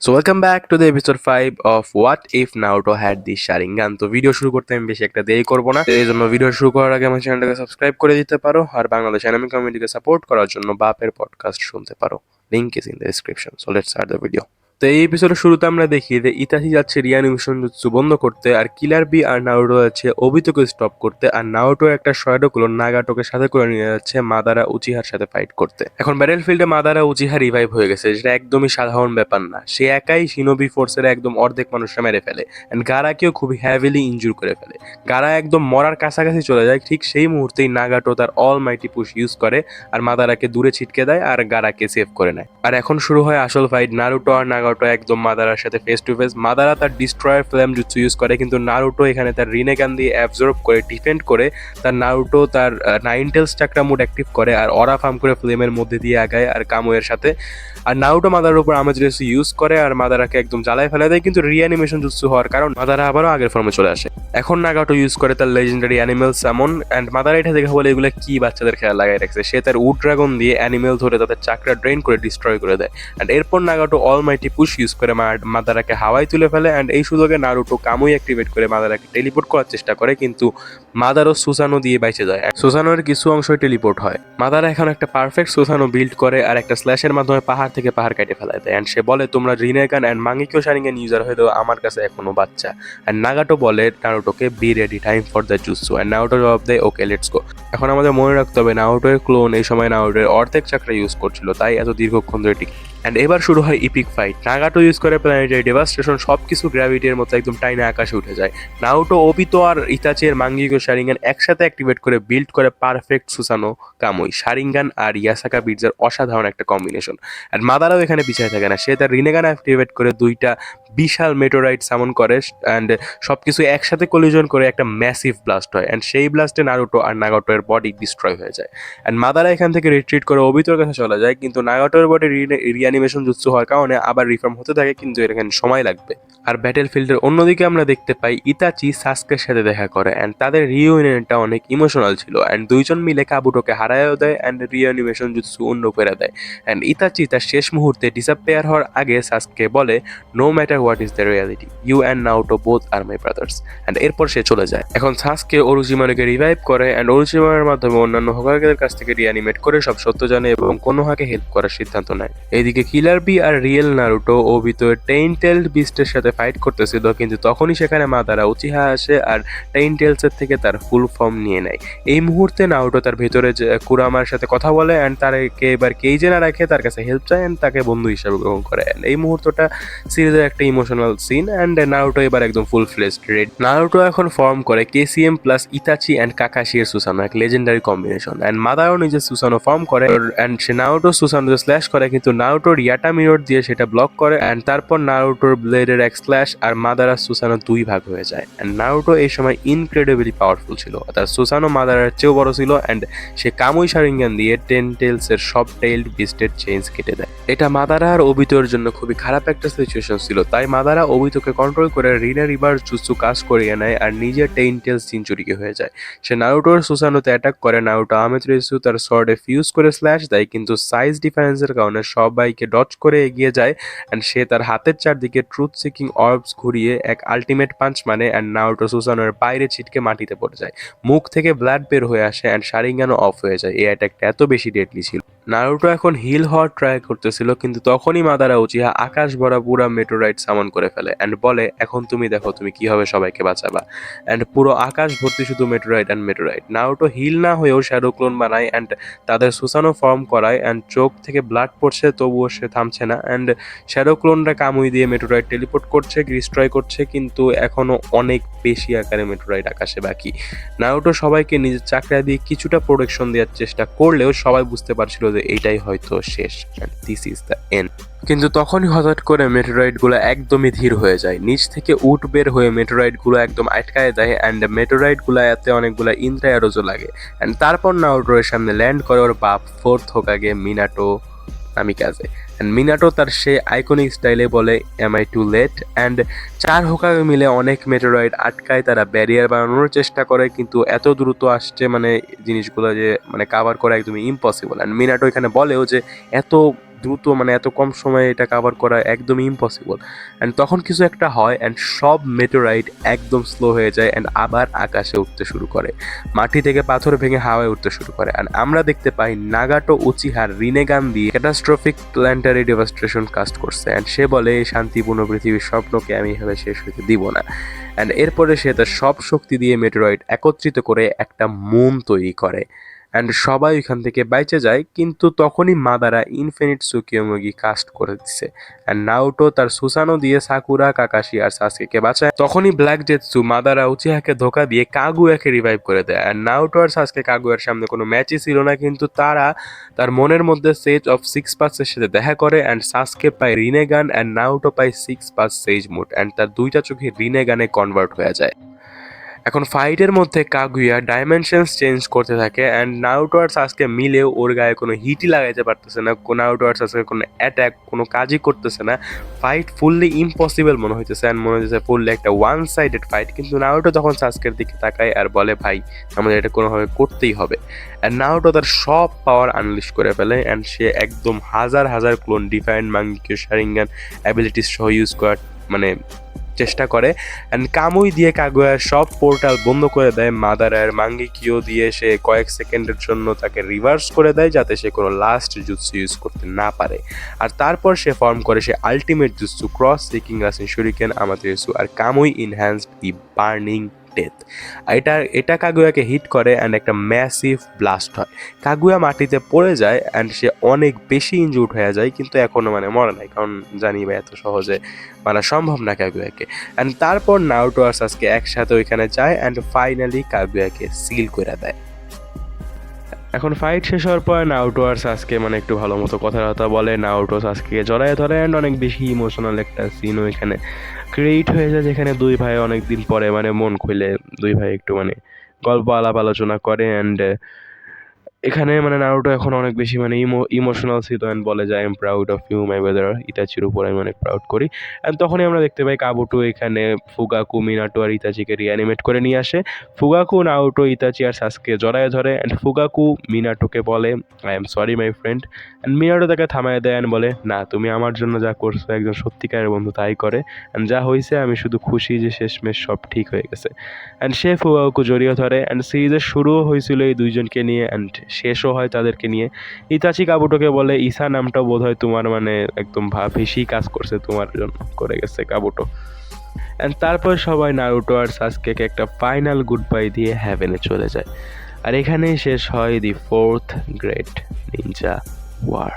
So welcome back to the episode 5 of What If Naruto Had the Sharingan। তো video শুরু করতে আমি বেশি একটা দেরি করব না, এই জন্য ভিডিও শুরু করার আগে আমার চ্যানেলটাকে সাবস্ক্রাইব করে দিতে পারো, আর বাংলাদেশ অ্যানিমে কমিউনিটিকে সাপোর্ট করার জন্য বাপের পডকাস্ট শুনতে পারো। Link is in the description. So let's start the video. তো এই এপিসোডের শুরুতে আমরা দেখি যে ইতাচি যাচ্ছে রিয়ানিমেশন জুৎসু বন্ধ করতে, আর কিলার বি আর নারুটো যাচ্ছে অবিতোকে স্টপ করতে, আর নারুটো একটা শয়ডো ক্লোন নাগাটোকে সাথে করে নিয়ে যাচ্ছে মাদারা উচিহার সাথে ফাইট করতে। এখন ব্যাটেলফিল্ডে মাদারা উচিহা রিভাইভ হয়ে গেছে, যেটা একদমই সাধারণ ব্যাপার না। সে একাই শিনোবি ফোর্সের একদম অর্ধেক মানুষরা মেরে ফেলে, এন্ড গারাকেও খুবই হ্যাভিলি ইনজুর করে ফেলে। গারা একদম মরার কাছাকাছি চলে যায়, ঠিক সেই মুহূর্তেই নাগাটো তার অল মাইটি পুশ ইউজ করে আর মাদারাকে দূরে ছিটকে দেয় আর গারাকে সেভ করে নেয়। আর এখন শুরু হয় আসল ফাইট। নারুটো আর নাগাটো একদম মাদারার সাথে ফেস টু ফেস। মাদারা তার ডিস্ট্রয়ার ফ্লেম জুৎসু ইউজ করে, কিন্তু নারুটো এখানে তার রিনেগান দিয়ে অ্যাবজর্ব করে ডিফেন্ড করে। তার নারুটো তার নাইন টেলস চাকরা মুড অ্যাক্টিভ করে আর অরা ফার্ম করে ফ্লেমের মধ্যে দিয়ে আগায় আর কামোয়ের সাথে। আর নারুটো মাদারার উপর আমেজরেসু ইউজ করে আর মাদারাকে একদম জ্বালায় ফেলে দেয়, কিন্তু রিঅ্যানিমেশন জুৎসু হওয়ার কারণ মাদারা আবারও আগের ফর্মে চলে আসে। এখন নাগাটো ইউজ করে তার লেজেন্ডারি অ্যানিমেল সামন, অ্যান্ড মাদারা এটা দেখে বলে এগুলো কি বাচ্চাদের খেলা লাগাই রাখছে। সে তার উড ড্রাগন দিয়ে অ্যানিমেল ধরে তাদের চাকরা ড্রেন করে ডিস্ট্রয় করে দেয়। অ্যান্ড এরপর নাগাটো অলমাইটি পুশ ইউজ করে মাদারাকে হাওয়ায় তুলে ফেলে, অ্যান্ড এই সুযোগে নারুটো কামুই অ্যাক্টিভেট করে মাদারাকে টেলিপোর্ট করার চেষ্টা করে, কিন্তু মাদারও সুসানো দিয়ে বাইচে যায়। সুসানোর কিছু অংশই টেলিপোর্ট হয়। মাদারা এখন একটা পারফেক্ট সুসানো বিল্ড করে আর একটা স্ল্যাশের মাধ্যমে পাহাড় থেকে পাহাড় কেটে ফেলায় দেয়। অ্যান্ড সে বলে, তোমরা Rinnegan and Mangekyo Sharingan user হলেও আমার কাছে এখনো বাচ্চা। অ্যান্ড নাগাটো বলে নারুটোকে, be ready, time for the jutsu. And Naruto জবাব দেয়, ওকে লেটস গো। এখন আমাদের মনে রাখতে হবে নারুটোর ক্লোন এই সময় নারুটোর অর্ধেক চাকরা ইউজ করছিল, তাই এত দীর্ঘক্ষণ ধরে টিকে। অ্যান্ড এবার শুরু হয় ইপিক ফাইট। নাগাটো ইউজ করে প্ল্যানেটারি ডেভাস্টেশন, সবকিছু গ্র্যাভিটির মতো একদম টাইনে আকাশে উঠে যায়। নারুটো ওবিতো আর ইতাচির মাঙ্গিকো শারিঙ্গান একসাথে অ্যাক্টিভেট করে বিল্ড করে পারফেক্ট সুসানো কামুই। শারিঙ্গান আর ইয়াসাকা বিটসের অসাধারণ একটা কম্বিনেশন। আর মাদারাও এখানে পিছায় থাকে না, সে তার রিনেগান অ্যাক্টিভেট করে দুইটা বিশাল মেটোরাইট সামন করে, অ্যান্ড সবকিছু একসাথে কলিজন করে একটা ম্যাসিভ ব্লাস্ট হয়। অ্যান্ড সেই ব্লাস্টে নারুটো আর নাগাটোর বডি ডিস্ট্রয় হয়ে যায়। অ্যান্ড মাদারা এখান থেকে রিট্রিট করে ওবিতোর কাছে চলে যায়, কিন্তু নাগাটোর বডি রিঅ্যানিমেশন জুৎসু হওয়ার কারণে আবার রিফর্ম হতে থাকে, কিন্তু এখানে সময় লাগবে। আর ব্যাটেলফিল্ডের অন্যদিকে আমরা দেখতে পাই ইতাচি সাসকের সাথে দেখা করে, অ্যান্ড তাদের রিইউনিয়নটা অনেক ইমোশনাল ছিল। অ্যান্ড দুইজন মিলে কাবুটোকে হারায়ও দেয় অ্যান্ড রিঅ্যানিমেশন জুৎসু অন্য করে দেয়। অ্যান্ড ইতাচি তার শেষ মুহূর্তে ডিসঅ্যাপিয়ার হওয়ার আগে সাসকে বলে, no matter what is the reality, you and Naruto both are my brothers. And এরপর সে চলে যায়। এখন সাসকে ওরোচিমারুকে রিভাইভ করে অ্যান্ড ওরোচিমারুর মাধ্যমে অন্যান্য হোকাগেদের কাছ থেকে রিঅ্যানিমেট করে সব সত্য জানে এবং কোনোহাকে হেল্প করার সিদ্ধান্ত নেয়। এইদিকে কিলার বি আর রিয়েল নারুটো ও ভিতরে টেইনটেলড বিস্টের সাথে ফাইট করতেছিল, কিন্তু তখনই সেখানে মাদারা উচিহা আসে আর টেইনটেলসের থেকে তার ফুল ফর্ম নিয়ে নেয়। এই মুহূর্তে নারুটো তার ভেতরে কুরামার সাথে কথা বলে অ্যান্ড তাকে এবার কেইজে না রাখে, তার কাছে হেল্প চায় অ্যান্ড তাকে বন্ধু হিসাবে গ্রহণ করে। অ্যান্ড এই মুহূর্তটা সিরিজের একটা ইমোশনাল সিন, অ্যান্ড নারুটো এবার একদম ফুল ফ্লেজড রেড। নারুটো এখন ফর্ম করে কেসিএম প্লাস ইতাচি অ্যান্ড কাকাশির সুসানো, এক লেজেন্ডারি কম্বিনেশন। অ্যান্ড মাদারাও নিজের সুসানো ফর্ম করে অ্যান্ড সে নারুটো সুসানো স্ল্যাশ করে, কিন্তু নারুটোর ইয়াটা মিরর দিয়ে সেটা ব্লক করে। অ্যান্ড তারপর নারুটোর ব্লেডের এক স্ল্যাশ আর মাদারা সুসানো দুই ভাগ হয়ে যায়। অ্যান্ড নারুটো এই সময় ইনক্রেডিবলি পাওয়ারফুল ছিল, তার সুসানো মাদারার চেয়েও বড় ছিল। অ্যান্ড সে কামুই শারিঙ্গান দিয়ে টেলসের সব টেইলড বিস্টের চেইনস কেটে দেয়। এটা মাদারা আর ওবিতোর জন্য খুবই খারাপ একটা সিচুয়েশন ছিল, তাই মাদারা ওবিতোকে কন্ট্রোল করে রিনা রিভার জুৎসু কাজ করিয়ে নেয় আর নিজের টেইনটেলস সেঞ্চুরিকে হয়ে যায়। সে নারুটোর সুসানোতে অ্যাটাক করে, নারুটো আমেজরেসু তার সর্ডে ফিউজ করে স্ল্যাশ দেয়, কিন্তু সাইজ ডিফারেন্সের কারণে সবাইকে ডচ করে এগিয়ে যায়। অ্যান্ড সে তার হাতের চারদিকে ট্রুথ সিকিং অর্বস ঘুরিয়ে এক আলটিমেট পাঞ্চ মানে, অ্যান্ড নারুটো সুসানোর বাইরে ছিটকে মাটিতে পড়ে যায়। মুখ থেকে ব্লাড বের হয়ে আসে অ্যান্ড শারিঙ্গানও অফ হয়ে যায়। এই অ্যাটাকটা এত বেশি ডেডলি ছিল। নারুটো এখন হিল হওয়ার ট্রাই করতেছিল, কিন্তু তখনই মাদারা উচিহা আকাশ ভরা পুরা মেটোরাইট সামন করে ফেলে অ্যান্ড বলে, এখন তুমি দেখো তুমি কিভাবে সবাইকে বাঁচাবা। অ্যান্ড পুরো আকাশ ভর্তি শুধু মেটোরাইট অ্যান্ড মেটোরাইট। নারুটো হিল না হয়েও শ্যাডো ক্লোন বানায় অ্যান্ড তাদের সুসানো ফর্ম করায়, অ্যান্ড চোখ থেকে ব্লাড পড়ছে তবুও সে থামছে না। অ্যান্ড শ্যাডো ক্লোনরা কামুই দিয়ে মেটোরাইট টেলিপোর্ট করছে, ডিস্ট্রয় করছে, কিন্তু এখনো অনেক বেশি আকারে মেটোরাইট আকাশে বাকি। নারুটো সবাইকে নিজের চাকরা দিয়ে কিছুটা প্রোটেকশন দেওয়ার চেষ্টা করলেও সবাই বুঝতে পারছিল যে এইটাই হয়তো শেষ, and this is the end. কিন্তু তখনই হঠাৎ করে মেটোরাইটগুলো একদমই ধীর হয়ে যায়। নিচ থেকে উট বের হয়ে মেটোরাইটগুলো একদম আটকায় দেয়, অ্যান্ড মেটোরাইটগুলো এতে অনেকগুলো ইন্দ্রায়ারোজও লাগে। অ্যান্ড তারপর নারুটোর সামনে ল্যান্ড করে ওর বাপ fourth Hokage Minato Namikaze. And Minato তার সে আইকনিক স্টাইলে বলে, am I too late? And চার হোকাগে মিলে অনেক মেটোরাইট আটকায়, তারা ব্যারিয়ার বানানোর চেষ্টা করে, কিন্তু এত দ্রুত আসছে মানে জিনিসগুলো যে মানে কাভার করা একদমই ইম্পসিবল। অ্যান্ড মিনাটো এখানে বলেও যে এত দ্রুত মানে এত কম সময়ে এটা কাভার করা একদমই ইম্পসিবল। অ্যান্ড তখন কিছু একটা হয় অ্যান্ড সব মেটেরাইট একদম স্লো হয়ে যায় অ্যান্ড আবার আকাশে উঠতে শুরু করে, মাটি থেকে পাথর ভেঙে হাওয়ায় উঠতে শুরু করে। অ্যান্ড আমরা দেখতে পাই নাগাটো উচিহার রিনেগান দিয়ে ক্যাটাস্ট্রফিক প্ল্যানেটারি ডেভাস্ট্রেশন কাস্ট করছে অ্যান্ড সে বলে এই শান্তিপূর্ণ পৃথিবীর স্বপ্নকে আমি এভাবে শেষ হতে দিব না। অ্যান্ড এরপরে সে তার সব শক্তি দিয়ে মেটেরয়েড একত্রিত করে একটা মুন তৈরি করে অ্যান্ড সবাই ওইখান থেকে বাইচে যায়। কিন্তু তখনই মাদারা ইনফিনিট সুকিয়োমুগি কাস্ট করে দিছে অ্যান্ড নাউটো তার সুসানো দিয়ে সাকুরা, কাকাশি আর সাসকেকে বাঁচায়। তখনই ব্ল্যাক জেৎসু মাদারা উচিহাকে ধোকা দিয়ে কাগুয়াকে রিভাইভ করে দেয় অ্যান্ড নাউটো আর সাসকে কাগুয়ার সামনে কোনো ম্যাচই ছিল না, কিন্তু তারা তার মনের মধ্যে সেজ অফ 6 পাসের সাথে দেখা করে অ্যান্ড সাসকে পায় রিনেগান অ্যান্ড নাউটো পায় 6 পাস সেজ মুড অ্যান্ড তার দুইটা চোখে রিনেগানে কনভার্ট হয়ে যায়। এখন ফাইটের মধ্যে কাগুয়া ডাইমেনশনস চেঞ্জ করতে থাকে অ্যান্ড নারুটো আর সাসকে মিলেও ওর গায়ে কোনো হিটই লাগাইতে পারতেছে না, নারুটো আর সাসকে কোনো অ্যাটাক কোনো কাজই করতেছে না। ফাইট ফুললি ইম্পসিবল মনে হইতেছে অ্যান্ড মনে হচ্ছে ফুললি একটা ওয়ান সাইডেড ফাইট। কিন্তু নারুটো তখন সাসকের দিকে তাকায় আর বলে ভাই আমাদের এটা কোনোভাবে করতেই হবে। অ্যান্ড নারুটো তার সব পাওয়ার আনলিশ করে ফেলে অ্যান্ড সে একদম হাজার হাজার ক্লোন ডিফাইন্ড মাঙ্গিকিও শারিঙ্গান অ্যাবিলিটিস সহ ইউজ করার মানে চেষ্টা করে অ্যান্ড কামুই দিয়ে কাগুয়ার সব পোর্টাল বন্ধ করে দেয়। মাদারার মাঙ্গিকিও দিয়ে সে কয়েক সেকেন্ডের জন্য তাকে রিভার্স করে দেয় যাতে সে কোনো লাস্ট জুৎসু ইউজ করতে না পারে। আর তারপর সে ফর্ম করে সে ultimate jutsu cross seeking Rasen shuriken Amaterasu আর Kamui enhanced the burning death. এটা কাগুয়াকে হিট করে অ্যান্ড একটা ম্যাসিভ ব্লাস্ট হয়। কাগুয়া মাটিতে পড়ে যায় অ্যান্ড সে অনেক বেশি ইনজুর্ড হয়ে যায়, কিন্তু এখনো মানে মরে নাই, কারণ জানি বা এত সহজে মারা সম্ভব না কাগুয়াকে। অ্যান্ড তারপর নারুটো আর সাসকে একসাথে ওইখানে যায় অ্যান্ড ফাইনালি কাগুয়াকে সিল করে দেয়। এখন ফাইট শেষ হওয়ার পর নারুটো আর সাসকে মানে একটু ভালো মতো কথাবার্তা বলে, নারুটো সাসকে জড়ায় ধরে অ্যান্ড অনেক বেশি ইমোশনাল একটা সিনও এখানে ক্রিয়েট হয়ে যায়, যেখানে দুই ভাই অনেক দিন পরে মানে মন খুলে দুই ভাই একটু মানে গল্প আলাপ আলোচনা করে অ্যান্ড এখানে মানে নারুটো এখন অনেক বেশি মানে ইমোশনাল ছিল অ্যান্ড বলে যে I am proud of you my brother, ইতাচির উপর আমি অনেক প্রাউড করি। অ্যান্ড তখনই আমরা দেখতে পাই কাবুটো এখানে ফুগাকু, মিনাটো আর ইতাচিকে রিঅ্যানিমেট করে নিয়ে আসে। ফুগাকু নারুটো, ইতাচি আর সাসকে জড়ায় ধরে অ্যান্ড ফুগাকু মিনাটোকে বলে I am sorry my friend and Minato তাকে থামায় দেয় অ্যান্ড বলে না তুমি আমার জন্য যা করছো একজন সত্যিকারের বন্ধু তাই করে, অ্যান্ড যা হয়েছে আমি শুধু খুশি যে শেষমেশ সব ঠিক হয়ে গেছে। অ্যান্ড সে ফুগাকু জড়িয়ে ধরে অ্যান্ড সিরিজের শুরুও হয়েছিল এই দুইজনকে নিয়ে অ্যান্ড শেষও হয় তাদেরকে নিয়ে। ইতাচি কাবুটোকে বলে ইসা নামটাও বোধ হয় তোমার মানে একদম বেশি কাজ করছে তোমার জন্য করে গেছে কাবুটো। অ্যান্ড তারপর সবাই নারুটো আর সাসকেকে একটা ফাইনাল গুড বাই দিয়ে হ্যাভেনে চলে যায়। আর এখানেই শেষ হয় the 4th great ninja war.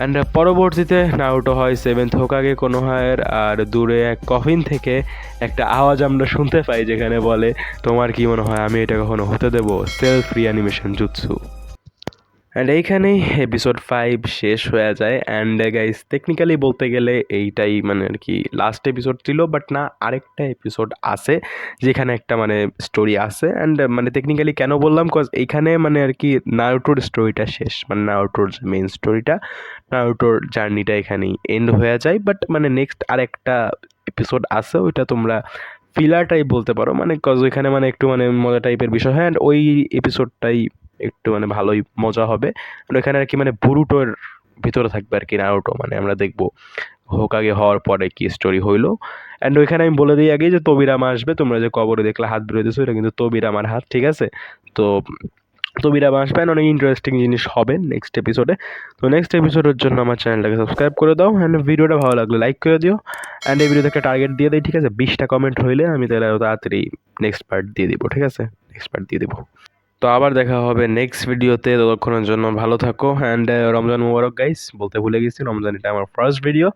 And পরবর্তীতে নারুটো হয় 7th হোকাগে কোনোহার আর দূরে এক কফিন থেকে একটা আওয়াজ আমরা শুনতে পাই যেখানে বলে তোমার কি মনে হয় আমি এটা কখনো হতে দেবো, সেলফ রিঅ্যানিমেশন জুৎসু। অ্যান্ড এইখানেই এপিসোড 5 শেষ হয়ে যায়। অ্যান্ড গাইস টেকনিক্যালি বলতে গেলে এইটাই মানে আর কি লাস্ট এপিসোড ছিল, বাট না আরেকটা এপিসোড আছে যেখানে একটা মানে স্টোরি আছে। অ্যান্ড মানে টেকনিক্যালি কেন বললাম কজ এইখানে মানে আর কি নারুটোর স্টোরিটা শেষ, মানে নারুটোর যে মেইন স্টোরিটা নারুটোর জার্নিটা এখানেই এন্ড হয়ে যায়। বাট মানে নেক্সট আরেকটা এপিসোড আছে, ওইটা তোমরা ফিলার টাইপ বলতে পারো, মানে কজ ওইখানে মানে একটু মানে মজা টাইপের বিষয় হয় অ্যান্ড ওই এপিসোডটাই একটু মানে ভালোই মজা হবে। ওখানে আর কি মানে বুরুটোর ভিতরে থাকবে আর কি নারুটো, মানে আমরা দেখবো হোকাগে হওয়ার পরে কি স্টোরি হইলো। অ্যান্ড ওইখানে আমি বলে দিই আগে যে তবিরামা আসবে, তোমরা যে কবরে দেখলে হাত বেরোয় দিয়েছো এটা কিন্তু তবিরামার হাত, ঠিক আছে? তো তবিরামা আসবে অনেক ইন্টারেস্টিং জিনিস হবে নেক্সট এপিসোডে। তো নেক্সট এপিসোডের জন্য আমার চ্যানেলটাকে সাবস্ক্রাইব করে দাও অ্যান্ড ভিডিওটা ভালো লাগলে লাইক করে দিও অ্যান্ড এই ভিডিওতে একটা টার্গেট দিয়ে দিই, ঠিক আছে? 20টা কমেন্ট হইলে আমি তাহলে তাড়াতাড়ি নেক্সট পার্ট দিয়ে দিব, ঠিক আছে? নেক্সট পার্ট দিয়ে দিব। তো আবার দেখা হবে নেক্সট ভিডিওতে, ততক্ষণের জন্য ভালো থাকো অ্যান্ড রমজান মুবারক গাইস, বলতে ভুলে গেছি রমজান এটা আমার ফার্স্ট ভিডিও।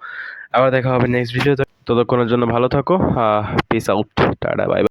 আবার দেখা হবে নেক্সট ভিডিওতে, ততক্ষণের জন্য ভালো থাকো, পিস আউট, টাটা, বাই।